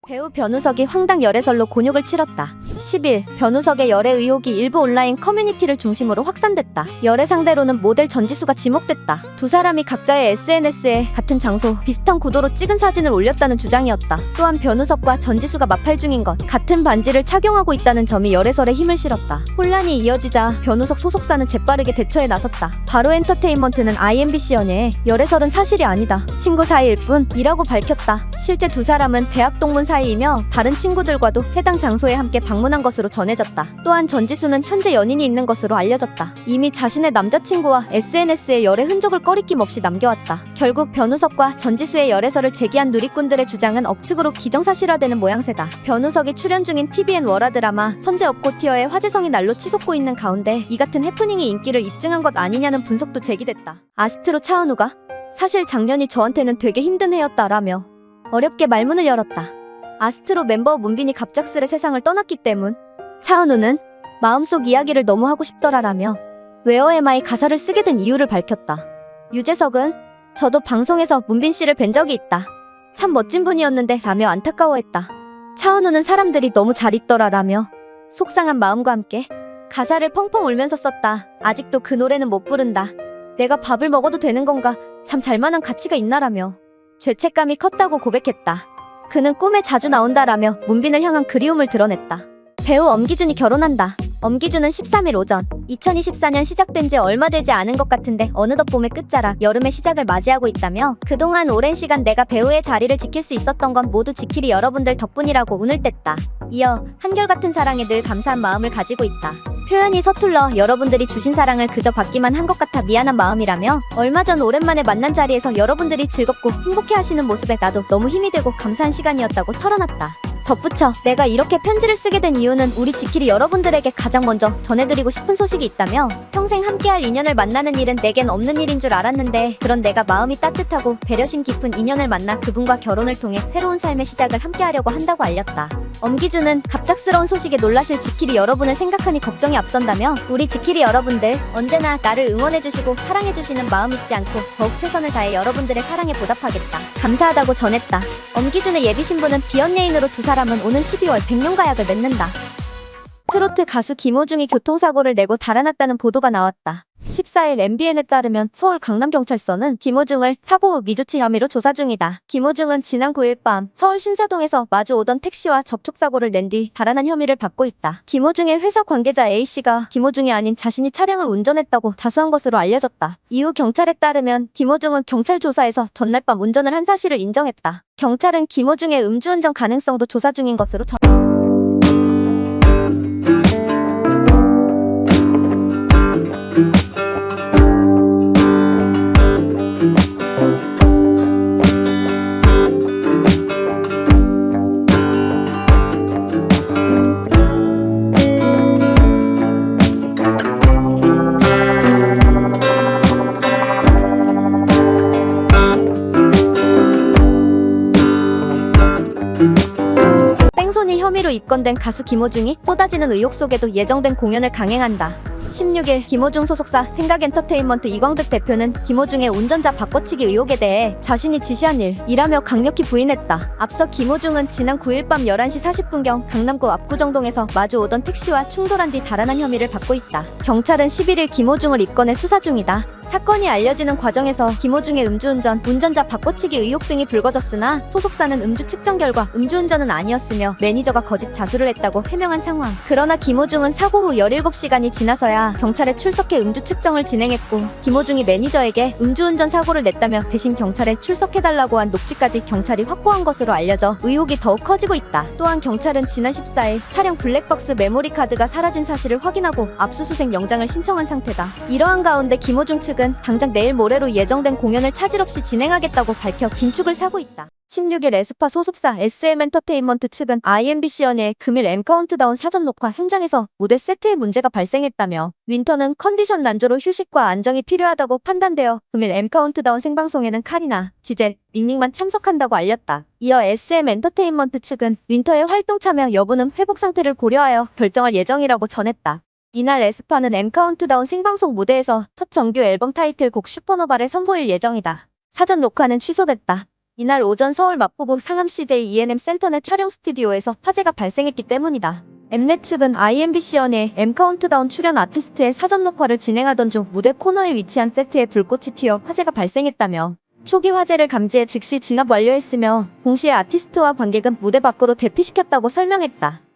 배우 변우석이 황당 열애설로 곤욕을 치렀다. 10일, 변우석의 열애 의혹이 일부 온라인 커뮤니티를 중심으로 확산됐다. 열애 상대로는 모델 전지수가 지목됐다. 두 사람이 각자의 SNS에 같은 장소, 비슷한 구도로 찍은 사진을 올렸다는 주장이었다. 또한 변우석과 전지수가 마팔 중인 것, 같은 반지를 착용하고 있다는 점이 열애설에 힘을 실었다. 혼란이 이어지자 변우석 소속사는 재빠르게 대처에 나섰다. 바로 엔터테인먼트는 IMBC 연예에 열애설은 사실이 아니다. 친구 사이일 뿐이라고 밝혔다. 실제 두 사람은 대학 동문 사이이며 다른 친구들과도 해당 장소에 함께 방문한 것으로 전해졌다. 또한 전지수는 현재 연인이 있는 것으로 알려졌다. 이미 자신의 남자친구와 SNS에 열애 흔적을 꺼리낌 없이 남겨왔다. 결국 변우석과 전지수의 열애설을 제기한 누리꾼들의 주장은 억측으로 기정사실화되는 모양새다. 변우석이 출연 중인 TVN 월화 드라마 선제업고티어의 화제성이 날로 치솟고 있는 가운데 이 같은 해프닝이 인기를 입증한 것 아니냐는 분석도 제기됐다. 아스트로 차은우가 사실 작년이 저한테는 되게 힘든 해였다라며 어렵게 말문을 열었다. 아스트로 멤버 문빈이 갑작스레 세상을 떠났기 때문 차은우는 마음속 이야기를 너무 하고 싶더라라며 Where am I 가사를 쓰게 된 이유를 밝혔다. 유재석은 저도 방송에서 문빈 씨를 뵌 적이 있다. 참 멋진 분이었는데 라며 안타까워했다. 차은우는 사람들이 너무 잘 있더라라며 속상한 마음과 함께 가사를 펑펑 울면서 썼다. 아직도 그 노래는 못 부른다. 내가 밥을 먹어도 되는 건가? 참 잘만한 가치가 있나라며 죄책감이 컸다고 고백했다. 그는 꿈에 자주 나온다라며 문빈을 향한 그리움을 드러냈다. 배우 엄기준이 결혼한다. 엄기준은 13일 오전 2024년 시작된 지 얼마 되지 않은 것 같은데 어느덧 봄의 끝자락 여름의 시작을 맞이하고 있다며 그동안 오랜 시간 내가 배우의 자리를 지킬 수 있었던 건 모두 지킬이 여러분들 덕분이라고 운을 뗐다. 이어 한결같은 사랑에 늘 감사한 마음을 가지고 있다. 표현이 서툴러 여러분들이 주신 사랑을 그저 받기만 한 것 같아 미안한 마음이라며 얼마 전 오랜만에 만난 자리에서 여러분들이 즐겁고 행복해하시는 모습에 나도 너무 힘이 되고 감사한 시간이었다고 털어놨다. 덧붙여 내가 이렇게 편지를 쓰게 된 이유는 우리 지킬이 여러분들에게 가장 먼저 전해드리고 싶은 소식이 있다며 평생 함께할 인연을 만나는 일은 내겐 없는 일인 줄 알았는데 그런 내가 마음이 따뜻하고 배려심 깊은 인연을 만나 그분과 결혼을 통해 새로운 삶의 시작을 함께하려고 한다고 알렸다. 엄기준은 갑작스러운 소식에 놀라실 지킬이 여러분을 생각하니 걱정이 앞선다며 우리 지킬이 여러분들 언제나 나를 응원해주시고 사랑해주시는 마음 잊지 않고 더욱 최선을 다해 여러분들의 사랑에 보답하겠다. 감사하다고 전했다. 엄기준의 예비 신부는 비연예인으로 두 사람은 오는 12월 백년가약을 맺는다. 트로트 가수 김호중이 교통사고를 내고 달아났다는 보도가 나왔다. 14일 MBN에 따르면 서울 강남경찰서는 김호중을 사고 후 미조치 혐의로 조사 중이다. 김호중은 지난 9일 밤 서울 신사동에서 마주 오던 택시와 접촉사고를 낸 뒤 달아난 혐의를 받고 있다. 김호중의 회사 관계자 A씨가 김호중이 아닌 자신이 차량을 운전했다고 자수한 것으로 알려졌다. 이후 경찰에 따르면 김호중은 경찰 조사에서 전날 밤 운전을 한 사실을 인정했다. 경찰은 김호중의 음주운전 가능성도 조사 중인 것으로 뺑소니 혐의로 입건된 가수 김호중이 쏟아지는 의혹 속에도 예정된 공연을 강행한다. 16일 김호중 소속사 생각엔터테인먼트 이광득 대표는 김호중의 운전자 바꿔치기 의혹에 대해 자신이 지시한 일이라며 강력히 부인했다. 앞서 김호중은 지난 9일 밤 11시 40분경 강남구 압구정동에서 마주 오던 택시와 충돌한 뒤 달아난 혐의를 받고 있다. 경찰은 11일 김호중을 입건해 수사 중이다. 사건이 알려지는 과정에서 김호중의 음주운전, 운전자 바꿔치기 의혹 등이 불거졌으나 소속사는 음주 측정 결과 음주운전은 아니었으며 매니저가 거짓 자수를 했다고 해명한 상황. 그러나 김호중은 사고 후 17시간이 지나서야 경찰에 출석해 음주 측정을 진행했고 김호중이 매니저에게 음주운전 사고를 냈다며 대신 경찰에 출석해달라고 한 녹취까지 경찰이 확보한 것으로 알려져 의혹이 더욱 커지고 있다. 또한 경찰은 지난 14일 차량 블랙박스 메모리 카드가 사라진 사실을 확인하고 압수수색 영장을 신청한 상태다. 이러한 가운데 김호중 측 당장 내일 모레로 예정된 공연을 차질 없이 진행하겠다고 밝혀 긴축을 사고 있다. 16일 에스파 소속사 SM엔터테인먼트 측은 IMBC 연예의 금일 M카운트다운 사전 녹화 현장에서 무대 세트에 문제가 발생했다며 윈터는 컨디션 난조로 휴식과 안정이 필요하다고 판단되어 금일 M카운트다운 생방송에는 카리나, 지젤, 밍밍만 참석한다고 알렸다. 이어 SM엔터테인먼트 측은 윈터의 활동 참여 여부는 회복 상태를 고려하여 결정할 예정이라고 전했다. 이날 에스파는 M카운트다운 생방송 무대에서 첫 정규 앨범 타이틀곡 슈퍼노바를 선보일 예정이다. 사전 녹화는 취소됐다. 이날 오전 서울 마포구 상암 CJ E&M 센터 내 촬영 스튜디오에서 화재가 발생했기 때문이다. 엠넷 측은 IMBC연의 M 카운트다운 출연 아티스트의 사전 녹화를 진행하던 중 무대 코너에 위치한 세트에 불꽃이 튀어 화재가 발생했다며 초기 화재를 감지해 즉시 진압 완료했으며 동시에 아티스트와 관객은 무대 밖으로 대피시켰다고 설명했다.